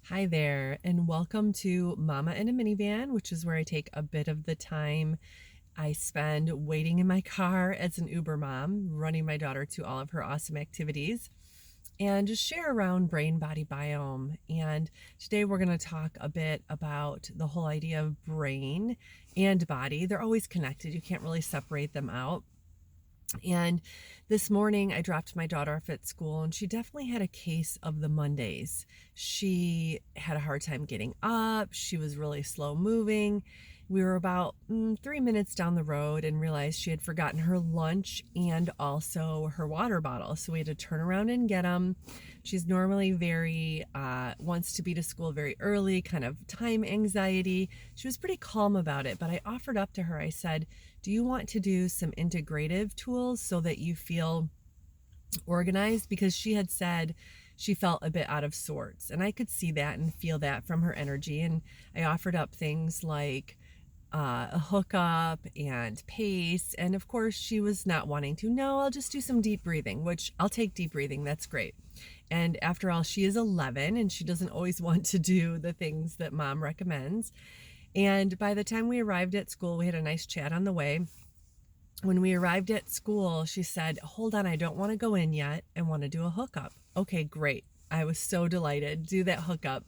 Hi there, and welcome to Mama in a Minivan, which is where I take a bit of the time I spend waiting in my car as an Uber mom, running my daughter to all of her awesome activities, and just share around brain body biome. And today we're going to talk a bit about the whole idea of brain and body. They're always connected, you can't really separate them out. And this morning I dropped my daughter off at school and she definitely had a case of the Mondays. She had a hard time getting up. She was really slow moving. We were about 3 minutes down the road and realized she had forgotten her lunch and also her water bottle. So we had to turn around and get them. She's normally very, wants to be to school very early, kind of time anxiety. She was pretty calm about it, but I offered up to her, I said, do you want to do some integrative tools so that you feel organized? Because she had said she felt a bit out of sorts, and I could see that and feel that from her energy. And I offered up things like a hookup and pace. And of course, she was not wanting to. No, I'll just do some deep breathing, which I'll take deep breathing. That's great. And after all, she is 11 and she doesn't always want to do the things that mom recommends. And by the time we arrived at school, we had a nice chat on the way. When we arrived at school, she said, hold on, I don't want to go in yet. I want to do a hookup. Okay, great. I was so delighted. Do that hookup.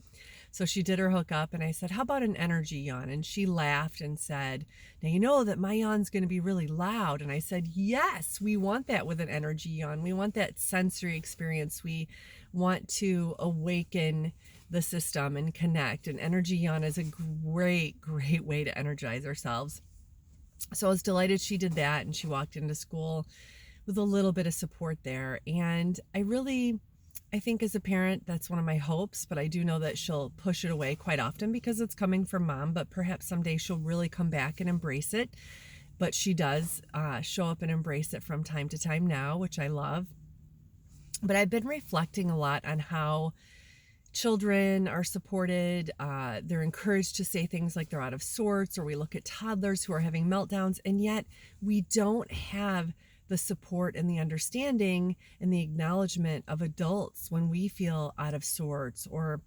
So she did her hookup, and I said, how about an energy yawn? And she laughed and said, now you know that my yawn's going to be really loud. And I said, yes, we want that with an energy yawn. We want that sensory experience. We want to awaken the system and connect. An energy yawn is a great, great way to energize ourselves. So I was delighted she did that, and she walked into school with a little bit of support there. And I think as a parent, that's one of my hopes, but I do know that she'll push it away quite often because it's coming from mom, but perhaps someday she'll really come back and embrace it. But she does show up and embrace it from time to time now, which I love. But I've been reflecting a lot on how children are supported. They're encouraged to say things like they're out of sorts, or we look at toddlers who are having meltdowns, and yet we don't have the support and the understanding and the acknowledgement of adults when we feel out of sorts, or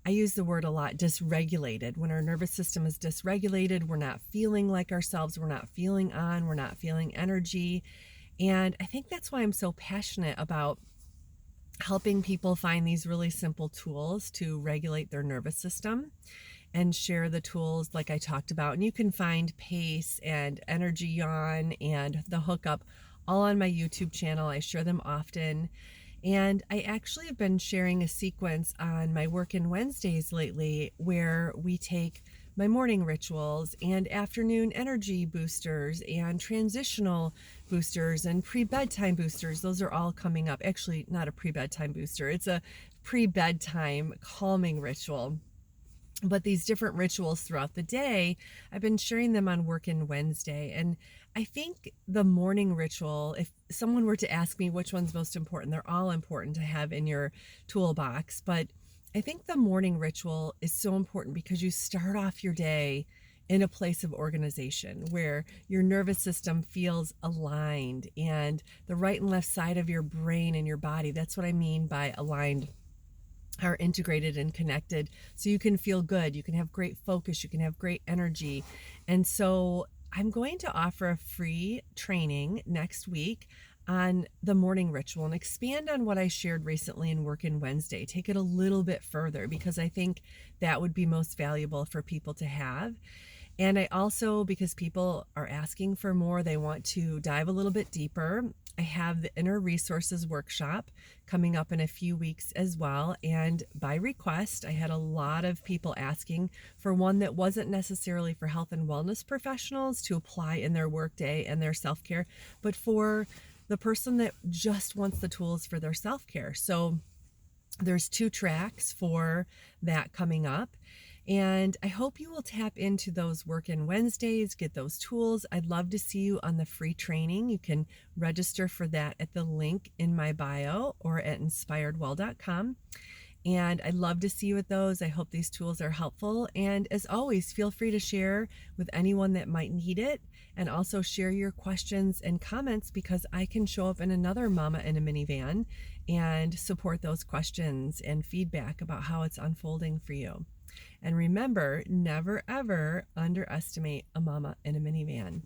I use the word a lot, dysregulated. When our nervous system is dysregulated, we're not feeling like ourselves, we're not feeling on, we're not feeling energy. And I think that's why I'm so passionate about helping people find these really simple tools to regulate their nervous system and share the tools like I talked about. And you can find pace and energy yawn and the hookup all on my YouTube channel. I share them often. And I actually have been sharing a sequence on my Work in Wednesdays lately where we take my morning rituals and afternoon energy boosters and transitional boosters and pre-bedtime boosters. Those are all coming up. Actually, not a pre-bedtime booster. It's a pre-bedtime calming ritual. But these different rituals throughout the day, I've been sharing them on Work in Wednesday. And I think the morning ritual, if someone were to ask me which one's most important, they're all important to have in your toolbox. But I think the morning ritual is so important because you start off your day in a place of organization where your nervous system feels aligned and the right and left side of your brain and your body. That's what I mean by aligned, are integrated and connected, so you can feel good, you can have great focus, you can have great energy. And so I'm going to offer a free training next week on the morning ritual and expand on what I shared recently in Work in Wednesday. Take it a little bit further because I think that would be most valuable for people to have. And I also, because people are asking for more, they want to dive a little bit deeper, I have the Inner Resources Workshop coming up in a few weeks as well. And by request, I had a lot of people asking for one that wasn't necessarily for health and wellness professionals to apply in their workday and their self-care, but for the person that just wants the tools for their self-care. So there's 2 tracks for that coming up. And I hope you will tap into those Work in Wednesdays, get those tools. I'd love to see you on the free training. You can register for that at the link in my bio or at inspiredwell.com. And I'd love to see you with those. I hope these tools are helpful. And as always, feel free to share with anyone that might need it. And also share your questions and comments, because I can show up in another Mama in a Minivan and support those questions and feedback about how it's unfolding for you. And remember, never ever underestimate a Mama in a Minivan.